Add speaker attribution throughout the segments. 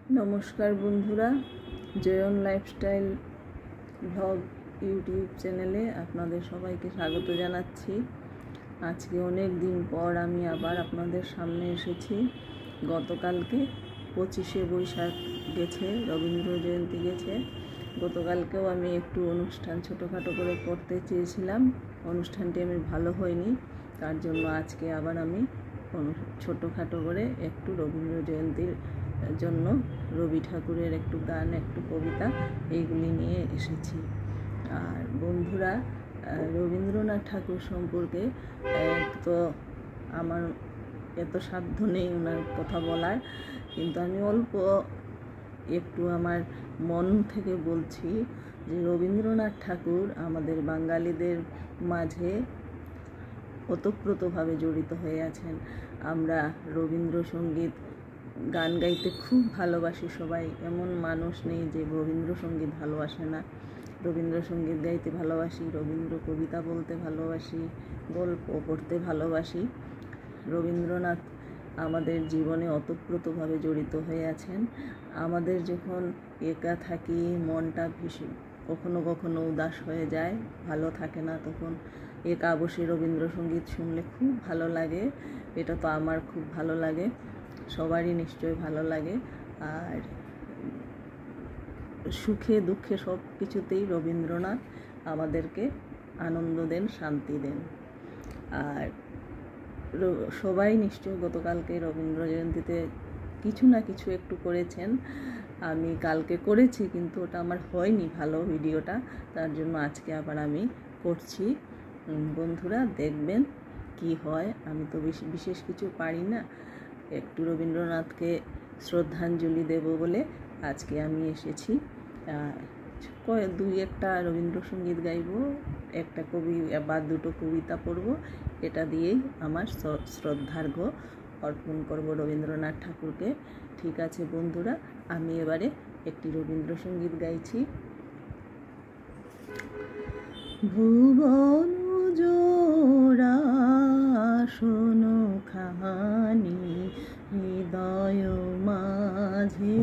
Speaker 1: নমস্কার বন্ধুরা, join lifestyle blog YouTube চ্যানেলে আপনাদের সবাইকে স্বাগত জানাচ্ছি। আজকে অনেক দিন পর আমি আবার আপনাদের সামনে এসেছি। গতকালকে 25শে বৈশাখ গেছে, রবীন্দ্র জয়ন্তী গেছে। গতকালকেও আমি একটু অনুষ্ঠান ছোটোখাটো করে করতে চেয়েছিলাম, অনুষ্ঠানটি আমি ভালো হয়নি, তার জন্য আজকে আবার আমি ছোটোখাটো করে একটু রবীন্দ্র জয়ন্তীর জন্য রবি ঠাকুরের একটু গান, একটু কবিতা এইগুলি নিয়ে এসেছি। আর বন্ধুরা, রবীন্দ্রনাথ ঠাকুর সম্পর্কে তো আমার এত সাধ্য নেই ওনার কথা বলার, কিন্তু আমি অল্প একটু আমার মন থেকে বলছি যে রবীন্দ্রনাথ ঠাকুর আমাদের বাঙালিদের মাঝে ওতপ্রোতভাবে জড়িত হয়ে আছেন। আমরা রবীন্দ্রসঙ্গীত গান গাইতে খুব ভালোবাসি সবাই, এমন মানুষ নেই যে রবীন্দ্রসঙ্গীত ভালোবাসে না। রবীন্দ্রসঙ্গীত গাইতে ভালোবাসি, রবীন্দ্র কবিতা বলতে ভালোবাসি, গল্প পড়তে ভালোবাসি। রবীন্দ্রনাথ আমাদের জীবনে ওতপ্রোতভাবে জড়িত হয়ে আছেন। আমাদের যখন একা থাকি, মনটা ভীষণ কখনো কখনো উদাস হয়ে যায়, ভালো থাকে না, তখন একা বসে রবীন্দ্রসঙ্গীত শুনলে খুব ভালো লাগে। এটা তো আমার খুব ভালো লাগে, সবারই নিশ্চয়ই ভালো লাগে। আর সুখে দুঃখে সব কিছুতেই রবীন্দ্রনাথ আমাদেরকে আনন্দ দেন, শান্তি দেন। আর সবাই নিশ্চয় গতকালকে রবীন্দ্র জয়ন্তীতে কিছু না কিছু একটু করেছেন। আমি কালকে করেছি, কিন্তু ওটা আমার হয়নি ভালো ভিডিওটা, তার জন্য আজকে আবার আমি করছি। বন্ধুরা দেখবেন কি হয়। আমি তো বিশেষ কিছু পারি না, একটু রবীন্দ্রনাথকে শ্রদ্ধাঞ্জলি দেব বলে আজকে আমি এসেছি। দুই একটা রবীন্দ্রসঙ্গীত গাইব, একটা কবি বা দুটো কবিতা পড়ব, এটা দিয়েই আমার শ্রদ্ধার্ঘ্য অর্পণ করব রবীন্দ্রনাথ ঠাকুরকে। ঠিক আছে বন্ধুরা, আমি এবারে একটি রবীন্দ্রসঙ্গীত গাইছি। ভুবন জোড়া শোনো খানি হৃদয় মাঝে,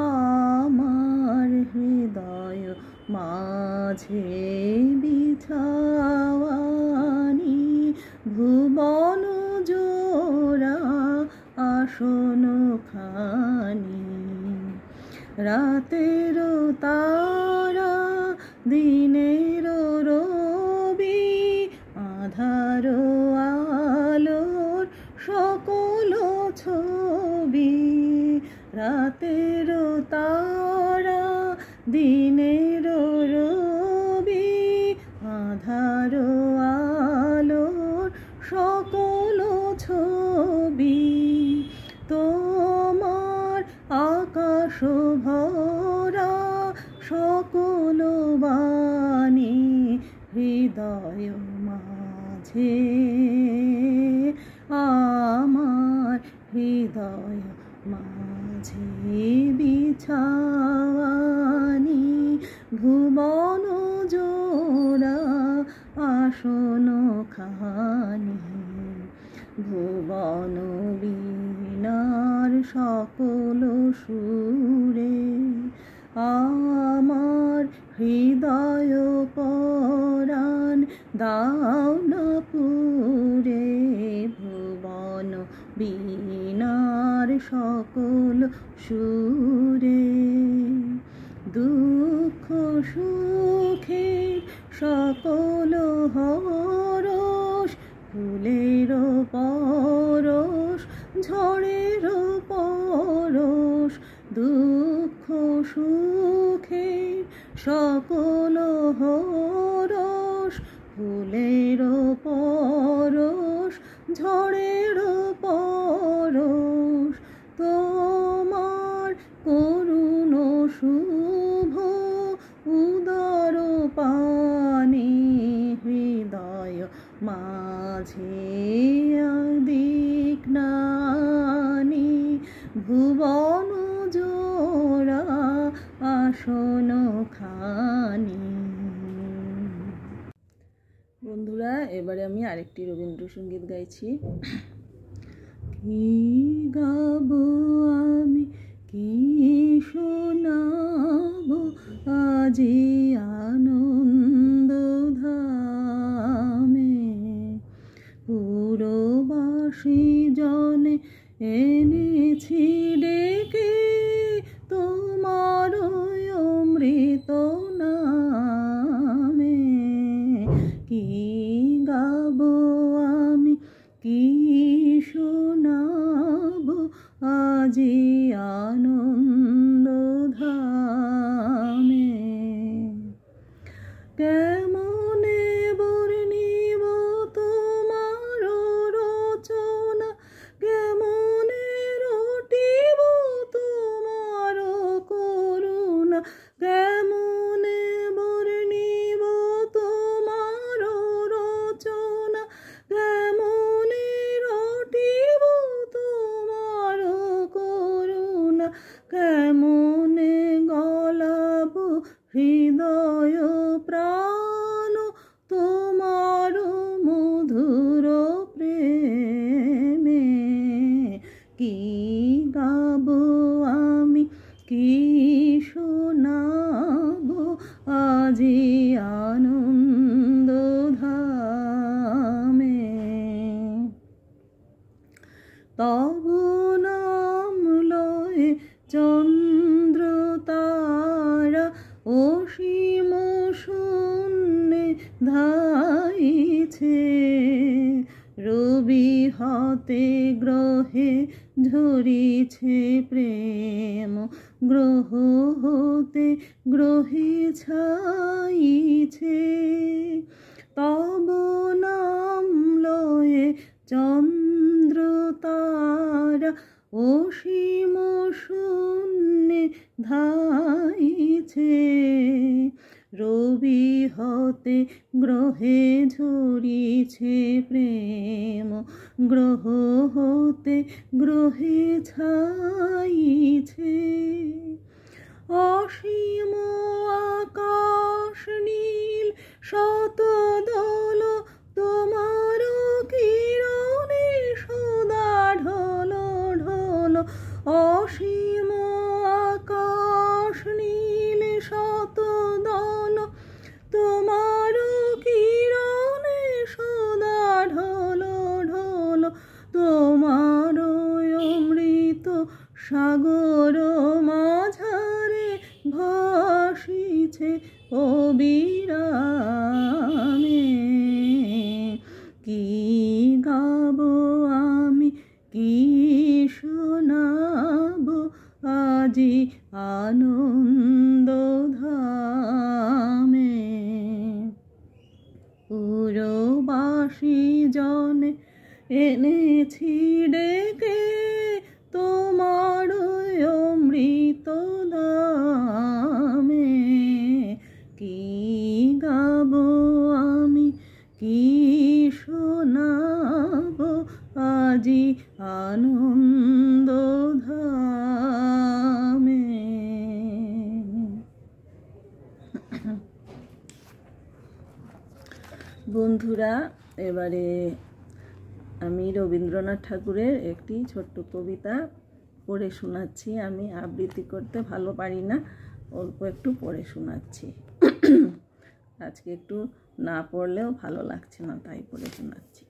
Speaker 1: আমার হৃদয় মাঝে বিছাওয়ানি। ভুবন জোড়া আসনো খানি, রাতের তারা দিনের রবি, আধার আলোর সকল ছবি। রাতের তারা দিনের রবি, আধার আলোর সকল ছবি। তোমার আকাশ ভরা সকল বাণী হৃদয় মাঝে, আমার হৃদয় মাঝে বিছাওয়ানি। ভুবন জোড়া আসন খানি, ভুবন বীণার সকল সুরে, আমার হৃদয় পরাণ দাও না পুরে। ভুবন বীণার সকল সুরে, দুঃখ সুখে সকল হরস, ফুলের পরশ ঝড়ের পরশ। দুঃখ সুখে সকল হরস, ফুলের পরশ ঝড়ের পরশ। তোমার করুণ শুভ উদর পানি হৃদয় মাঝে দিক নানি। ভুবন জোড়া আসন খানি। বন্ধুরা, এবারে আমি আরেকটি রবীন্দ্রসঙ্গীত গাইছি। কি গাবো এনেছি ডেকে তোমার অমৃত নামে। কি গাবো আমি, কি শোনাবো আজি আনন্দ ধামে। কেমনে বর্ণিব তোমার রচনা, কেমনে রটিব তোমার করুণা, কেমনে বর্ণিব তোমার রচনা, কেমনে রটিব তোমার করুণা, কেমনে গলাব হৃদয় প্রাণ তোমার মধুর প্রেমে। কি গাবো আমি, কি শোনাবো আজি আনন্দ ধামে। তব নাম লয়ে চন্দ্র তারা অসীম শূন্যে ধাইছে। রবি হতে গ্রহে ঝরিছে প্রেম, গ্রহ হতে গ্রহে ছাইছে। তব নাম লয়ে চন্দ্র তারা অসীম শূন্যে ধাইছে। রবি হতে গ্রহে ঝরিছে প্রেম, গ্রহ হতে গ্রহে ছাইছে। অসীম আকাশ নীল শত দল তোমার কিরণে সদা ঢল ঢল। অসীম আকাশ নীল শত দল তোমার কিরণে সদা ঢল ঢল। তোমার অমৃত সাগর মাঝারে ভাসিছে অবিরামে। কি গাবো আমি, কি শোনাবো আজি আনন্দ ধামে। পুরবাসী জনে এনেছি ডেকে তোমার অমৃত নামে। কি গাবো আমি, কি শোনাবো আজি আনন্দ ধামে। বন্ধুরা, এবারে আমি রবীন্দ্রনাথ ঠাকুরের একটি ছোট্ট কবিতা পড়ে শোনাচ্ছি। আমি আবৃত্তি করতে ভালো পারি না, অল্প একটু পড়ে শোনাচ্ছি। আজকে একটু না পড়লেও ভালো লাগছে না, তাই পড়ে শোনাচ্ছি।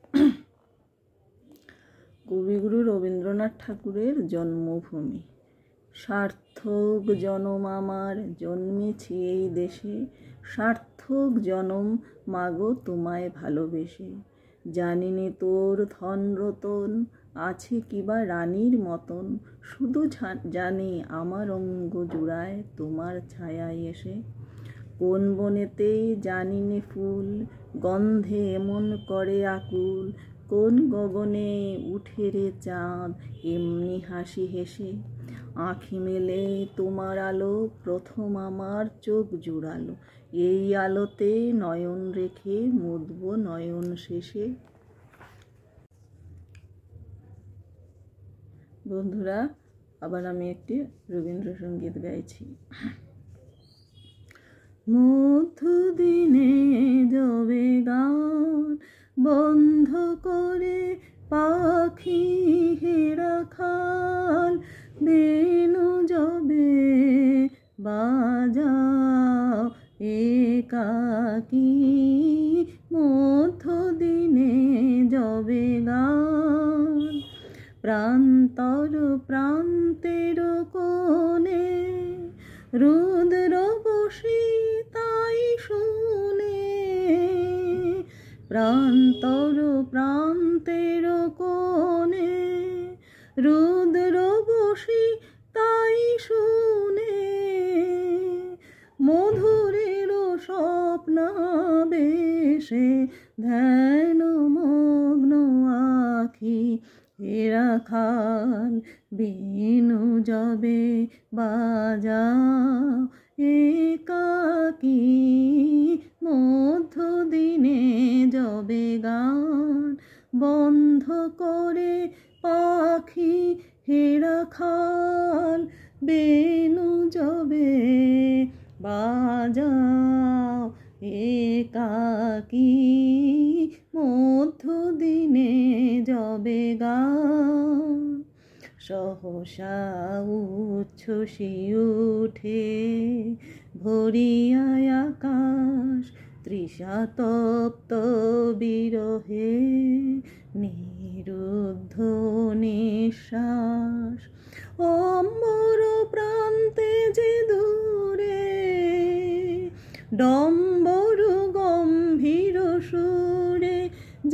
Speaker 1: কবিগুরু রবীন্দ্রনাথ ঠাকুরের জন্মভূমি। সার্থক জনম আমার জন্মেছি এই দেশে, সার্থক জনম মাগো তোমায় ভালোবেসে। জানিনি তোর ধন রতন আছে কিবা রানীর মতন, শুধু জানি আমার অঙ্গ জুড়ায় তোমার ছায়ায় এসে। কোন বনেতেই জানিনে ফুল গন্ধে এমন করে আকুল, কোন গগনে উঠে রে চাঁদ এমনি হাসি হেসে। আঁখি মেলে তোমার আলো প্রথম আমার চোখ জুড়ালো, এই আলোতে নয়ন রেখে মুদব নয়ন শেষে। বন্ধুরা, আবার আমি একটি রবীন্দ্রসঙ্গীত গাইছি। মধ্যদিনে যবে গান বন্ধ করে পাখি হেরা খাল, বেনু যবে বাজাও একাকী। মধ্যদিনে যবে গান প্রাণ প্রান্তর প্রান্তের কোণে রুদ্র বসি তাই শুনে, প্রান্তর প্রান্তের কোণে রুদ্র বসি তাই শুনে, মধুরের স্বপ্নাবেশে ধ্যান মগ্ন আখি, হে রাখাল বেনু যবে বাজাও একাকী, মধ্যদিনে যবে গান বন্ধ করে পাখি, হে রাখাল বেনু যবে বাজাও একাকী, মধ্যদিনে যবে গান। সহসা উচ্ছ্বসি উঠে ভরিয়ায় আকাশ, তৃষাতপ্ত বিরহে নিরুদ্ধ নিঃশ্বাস, অম্বর প্রান্তে যে দূরে ডম্বর গম্ভীর সুরে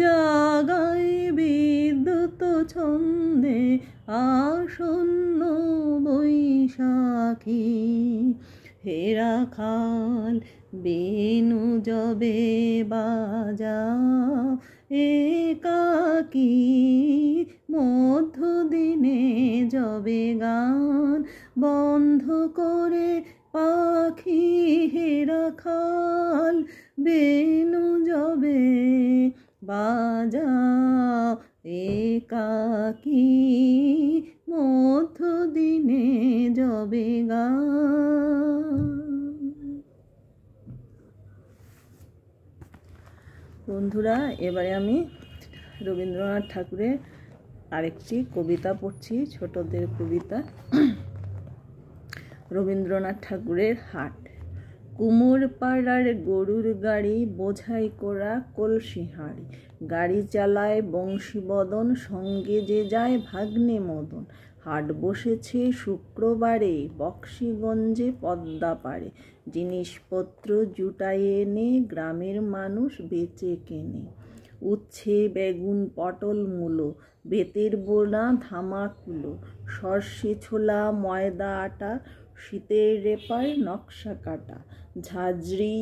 Speaker 1: জাগায় বিদ্যুৎ ছন্দে আসন্ন বৈশাখী, হে রাখাল বেনু যবে বাজাও একাকী, মধ্যদিনে যবে গান বন্ধ করে পাখি, হে রাখাল বেনু যবে বাজাও একাকী, মধ্যদিনে যবে গান। বন্ধুরা, এবারে আমি রবীন্দ্রনাথ ঠাকুরের আরেকটি কবিতা পড়ছি, ছোটদের কবিতা। রবীন্দ্রনাথ ঠাকুরের হাট। কুমোর পাড়ার গরুর গাড়ি বোঝাই করা কলসি হাঁড়ি, গাড়ি চালায় বংশীবদন, সঙ্গে যে যায় ভাগ্নে মদন। হাট বসেছে শুক্রবারে বক্সিগঞ্জে পদ্মা পাড়ে, জিনিসপত্র জুটাই এনে গ্রামের মানুষ বেচে কেনে। উচ্ছে বেগুন পটল মূলো, বেতের বোনা ধামাকুলো, সর্ষে ছোলা ময়দা আটা, শীতের রেপায় নকশা কাটা। ঝাঁঝরি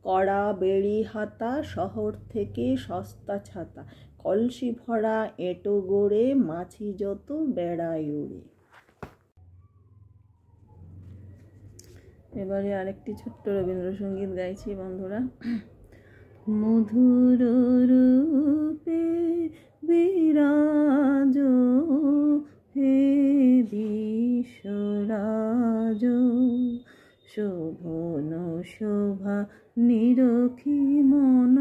Speaker 1: কড়া বেড়ি হাতা, শহর থেকে সস্তা ছাতা, কলসি ভরা এঁটো গড়ে, মাছি যত বেড়ায় উড়ে। এবারে আরেকটি ছোট্ট রবীন্দ্রসঙ্গীত গাইছি বন্ধুরা। মধুর রূপে বিরাজ হে বিশ্বরাজ, শোভন শোভা নিরখি মন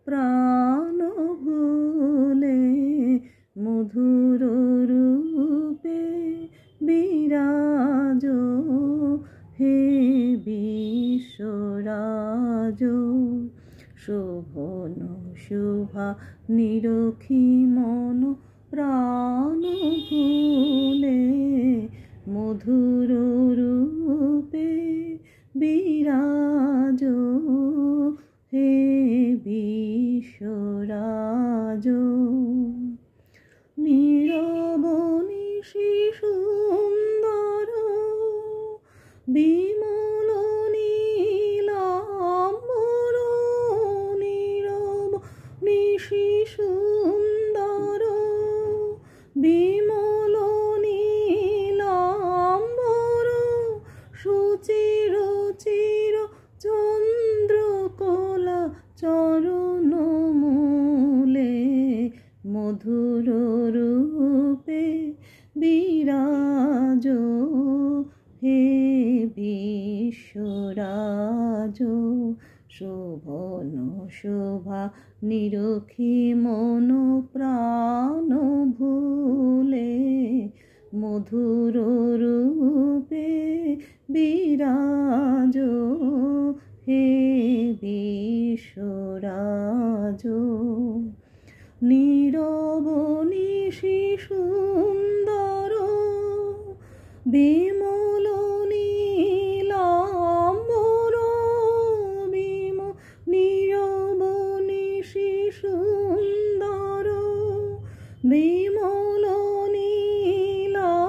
Speaker 1: প্রাণ ভুলে, মধুর রূপে বিরাজ হে বিশ্বরাজ, শোভন শোভা নিরখি মন প্রাণ ভুলে, মধুর রূপে বিরাজ হে বিশ্বরাজ। নীরব নিশি সুন্দর বিমল নীলাম্বর, নীরব নিশি সুন্দর বিমল নীলাম্বর, সুচির চির চন্দ্রকলা চরণ মূলে, মধুর রূপে বিরাজ হে বিশ্বরাজ, শোভন শোভা নিরখি মন প্রাণ ভুলে, মধুর রূপে বিরাজ হে বিশ্বরাজ। নীরব নিশি সুন্দর বিমল নীলাম্বর নীরব নিশি সুন্দর, বিমল নীলাম্বর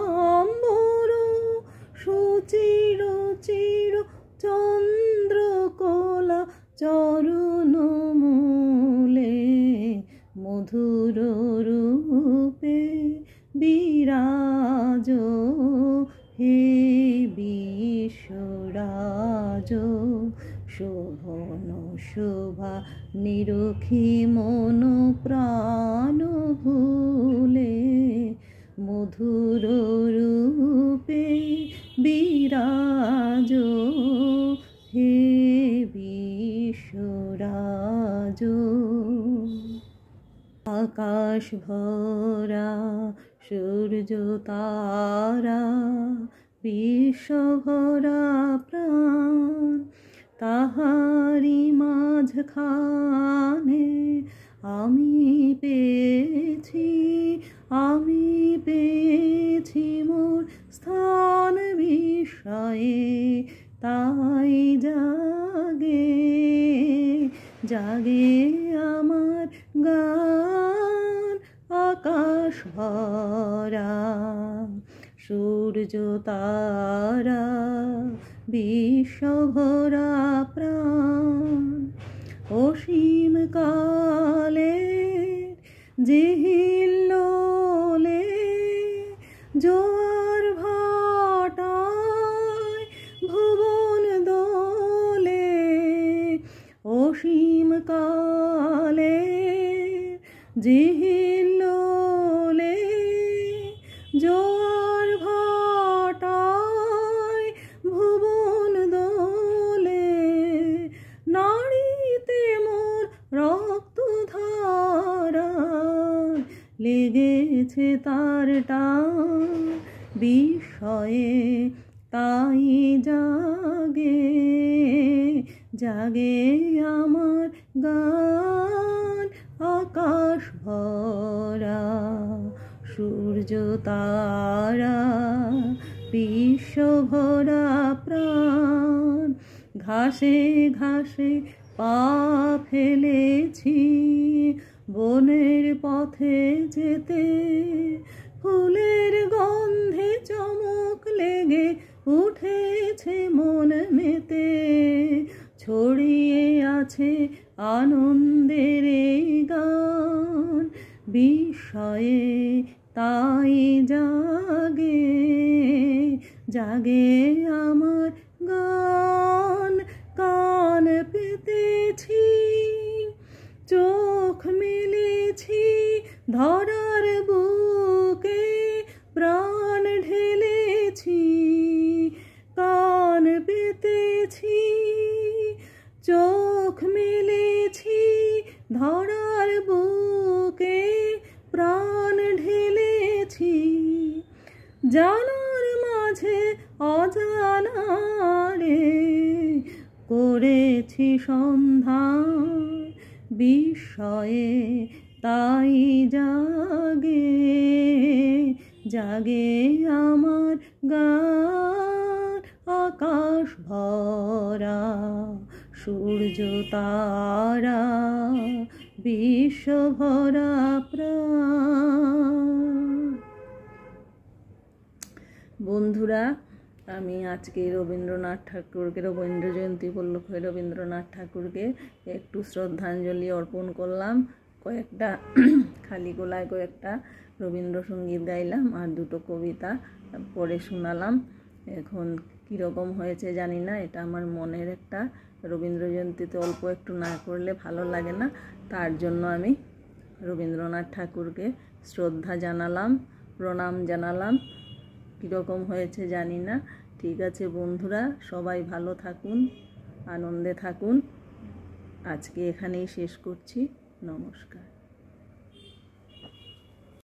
Speaker 1: সুচির চির চন্দ্রকলা চরণ মূলে মধুর রূপে বিরাজ হে বিশ্বরাজ। শোভন শোভা নিরখি মন প্রাণ ভুলে মধুর রূপে বিরাজ হে বিশ্বরাজ। আকাশ ভরা সূর্য তারা বিশ্ব ভরা প্রাণ, তাহারি মাঝখানে আমি পেয়েছি মোর স্থান বিষয়ে। তাই জাগে আমার গান আকাশ ভরা সূর্য তারা বিশ্ব ভরা প্রাণ। অসীম কালে জিহিল্লোলে জোয়ার ভাটায় ভুবন দোলে, অসীম কালে জিহিল্লোলে জোয়ার ভাটায় ভুবন দোলে। নাড়িতে মোর রক্ত ধারা লেগেছে তার টান বিষয়ে। তাই জাগে আমার গান আকাশ ভরা সূর্য তারা বিশ্ব ভরা প্রাণ। ঘাসে ঘাসে পা ফেলেছি বনের পথে যেতে, ফুলের গন্ধে চমক লেগে উঠেছে মন মেতে। ছড়িয়ে আছে আনন্দের এই গান বিষয়ে। তাই জাগে আমার গান। কান পেতেছি চোখ মেলেছি ধরার বুকে প্রাণ ঢেলেছি। কান পেতেছি চোখ মেলেছি ধরার বুকে প্রাণ ঢেলেছি। জানার মাঝে অজানারে করেছি সন্ধান বিষয়ে। তাই জাগে আমার গান আকাশ ভরা সূর্য তারা বিশ্ব ভরা প্রাণ। বন্ধুরা, আমি আজকে রবীন্দ্রনাথ ঠাকুরকে রবীন্দ্র জয়ন্তী উপলক্ষে রবীন্দ্রনাথ ঠাকুরকে একটু শ্রদ্ধাঞ্জলি অর্পণ করলাম। কয়েকটা খালি গলায় কয়েকটা রবীন্দ্রসঙ্গীত গাইলাম আর দুটো কবিতা পড়ে শোনালাম। এখন কীরকম হয়েছে জানি না, এটা আমার মনের একটা। রবীন্দ্র জয়ন্তীতে অল্প একটু না করলে ভালো লাগে না, তার জন্য আমি রবীন্দ্রনাথ ঠাকুরকে শ্রদ্ধা জানালাম, প্রণাম জানালাম। কীরকম হয়েছে জানি না। ঠিক আছে বন্ধুরা, সবাই ভালো থাকুন, আনন্দে থাকুন। আজকে এখানেই শেষ করছি। নমস্কার।